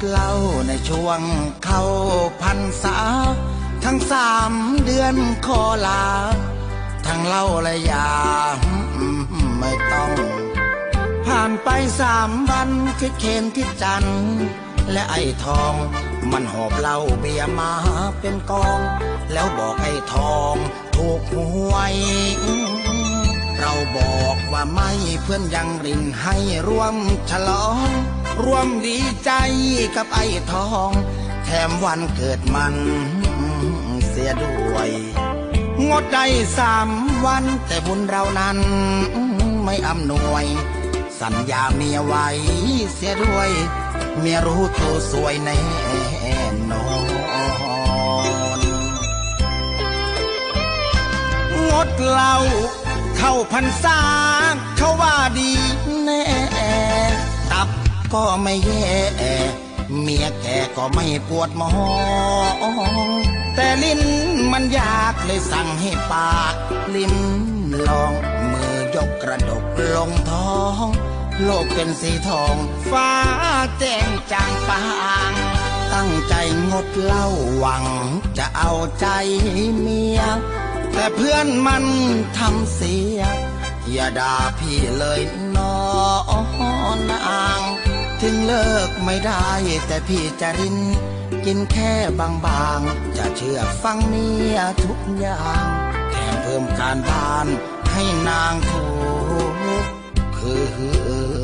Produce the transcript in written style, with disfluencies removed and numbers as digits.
เหล้าในช่วงเข้าพรรษาทั้ง3 เดือนขอลาทั้งเหล้าและยาไม่ต้องผ่านไป3 วันทิศเคนทิศจันทร์และไอ้ทองมันหอบเหล้าเบียร์มาเป็นกองแล้วบอกไอ้ทองถูกหวยเราบอกว่าไม่เพื่อนยังรินให้ร่วมฉลองร่วมดีใจกับไอ้ทองแถมวันเกิดมันเสียด้วยงดได้3 วันแต่บุญเรานั้นไม่อำนวยสัญญาเมียไว้เสียด้วยเมียรู้ตัวสวยแน่นอนงดเหล้าเข้าพรรษาเขาว่าดีแน่ตับก็ไม่แย่เมียแก่ก็ไม่ปวดหมองแต่ลิ้นมันอยากเลยสั่งให้ปากลิ้มลองมือยกกระดกลงท้องโลกเป็นสีทองฟ้าแจ้งจางปางตั้งใจงดเหล้าหวังจะเอาใจเมียแต่เพื่อนมันทำเสียอย่าด่าพี่เลยน้องนางถึงเลิกไม่ได้แต่พี่จะรินกินแค่บางๆจะเชื่อฟังเมียทุกอย่างแถมเพิ่มการบ้านให้นางทุกคืน